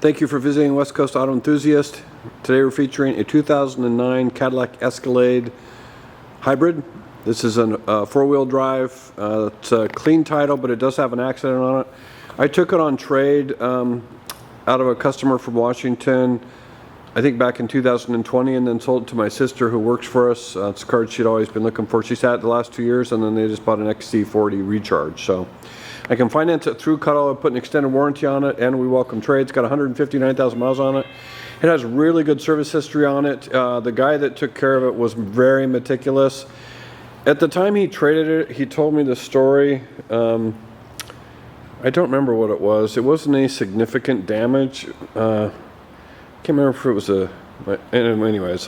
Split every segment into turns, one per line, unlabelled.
Thank you for visiting West Coast Auto Enthusiast. Today we're featuring a 2009 Cadillac Escalade hybrid. This is a four-wheel drive. It's a clean title, but it does have an accident on it. I took it on trade out of a customer from Washington, I think back in 2020, and then sold it to my sister who works for us. It's a car she'd always been looking for. She's had it the last 2 years, and then they just bought an XC40 Recharge. So I can finance it through Cadillac, put an extended warranty on it, and we welcome trade. It's got 159,000 miles on it. It has really good service history on it. The guy that took care of it was very meticulous. At the time he traded it, he told me the story. I don't remember what it was. It wasn't any significant damage. I can't remember if it was anyways,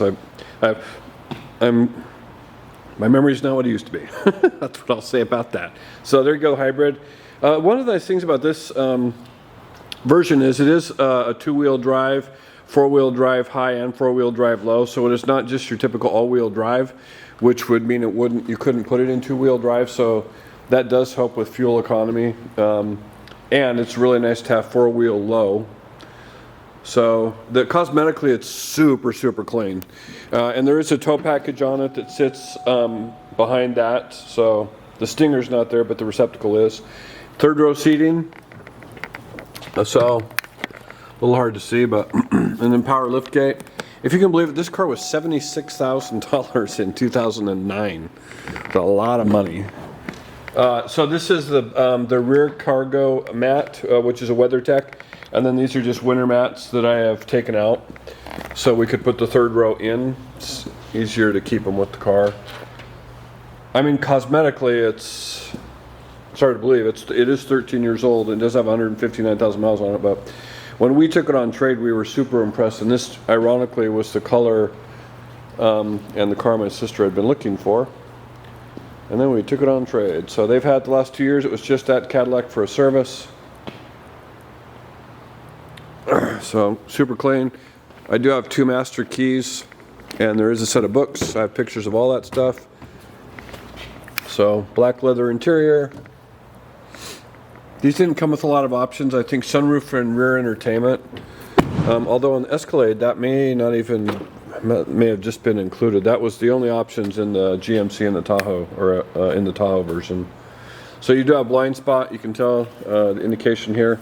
my memory's not what it used to be. That's what I'll say about that. So there you go, hybrid. One of the nice things about this version is it is a two-wheel drive, four-wheel drive high and four-wheel drive low. So it is not just your typical all-wheel drive, which would mean you couldn't put it in two-wheel drive. So that does help with fuel economy. And it's really nice to have four-wheel low. So cosmetically it's super clean, and there is a tow package on it that sits behind that, so the stinger's not there but the receptacle is. Third row seating, so a little hard to see, but and then power liftgate. If you can believe it, this car was $76,000 in 2009. It's a lot of money. So this is the rear cargo mat, which is a WeatherTech. And then these are just winter mats that I have taken out so we could put the third row in. It's easier to keep them with the car. I mean, cosmetically, it's hard to believe. It is 13 years old and does have 159,000 miles on it. But when we took it on trade, we were super impressed. And this, ironically, was the color and the car my sister had been looking for. And then we took it on trade. So they've had the last 2 years. It was just at Cadillac for a service. So super clean. I do have 2 master keys, and there is a set of books. I have pictures of all that stuff. So black leather interior. These didn't come with a lot of options. I think sunroof and rear entertainment. Although on the Escalade that may have just been included. That was the only options in the GMC and the Tahoe, or in the Tahoe version. So you do have blind spot. You can tell the indication here.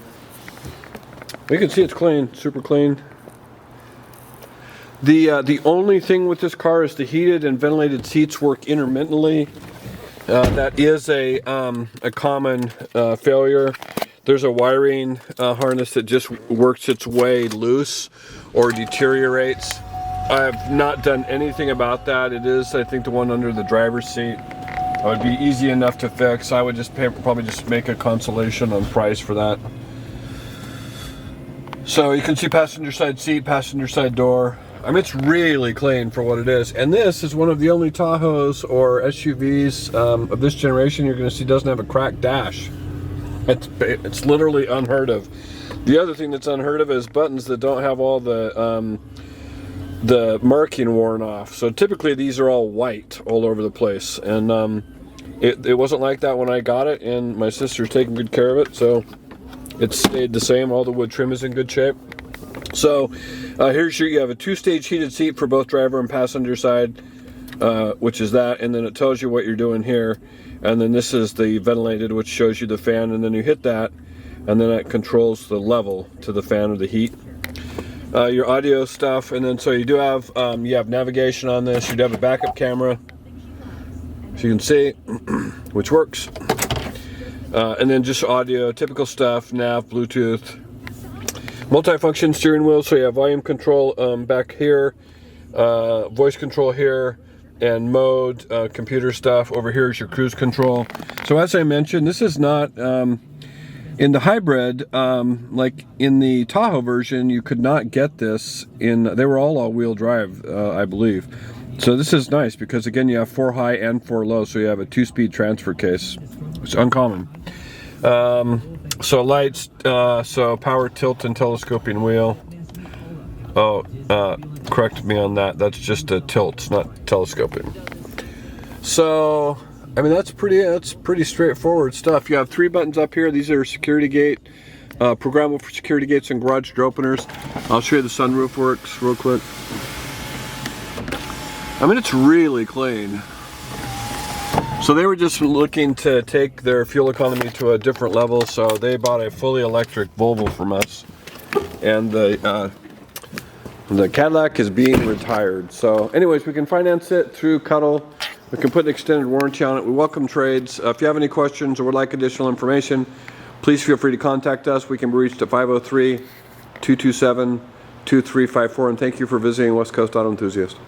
You can see it's clean, super clean. The only thing with this car is the heated and ventilated seats work intermittently. That is a common failure. There's a wiring harness that just works its way loose or deteriorates. I have not done anything about that. It is, I think, the one under the driver's seat. It would be easy enough to fix. I would just probably just make a consolation on price for that. So you can see passenger side seat, passenger side door. I mean, it's really clean for what it is. And this is one of the only Tahoes or SUVs of this generation you're going to see doesn't have a cracked dash. It's literally unheard of. The other thing that's unheard of is buttons that don't have all the marking worn off. So typically these are all white all over the place. And it wasn't like that when I got it, and my sister's taking good care of it. So it stayed the same. All the wood trim is in good shape. So you have a 2-stage heated seat for both driver and passenger side, which is that, and then it tells you what you're doing here. And then this is the ventilated, which shows you the fan, and then you hit that, and then it controls the level to the fan or the heat. Your audio stuff, and then so you do have navigation on this. You'd have a backup camera, so you can see, which works. And then just audio, typical stuff, nav, Bluetooth, multifunction steering wheel, so you have volume control back here, voice control here, and mode, computer stuff. Over here is your cruise control. So as I mentioned, this is not, in the hybrid, like in the Tahoe version, you could not get this they were all-wheel drive, I believe. So this is nice because, again, you have 4 high and 4 low, so you have a 2-speed transfer case. It's uncommon. So lights, so power tilt and telescoping wheel. Oh, correct me on that. That's just a tilt, it's not telescoping. So, I mean, that's pretty straightforward stuff. You have 3 buttons up here. These are security gate. Programmable for security gates and garage door openers. I'll show you the sunroof works real quick. I mean, it's really clean. So they were just looking to take their fuel economy to a different level, so they bought a fully electric Volvo from us. And the Cadillac is being retired. So anyways, we can finance it through Cuddle. We can put an extended warranty on it. We welcome trades. If you have any questions or would like additional information, please feel free to contact us. We can be reached at 503-227-2354. And thank you for visiting West Coast Auto Enthusiast.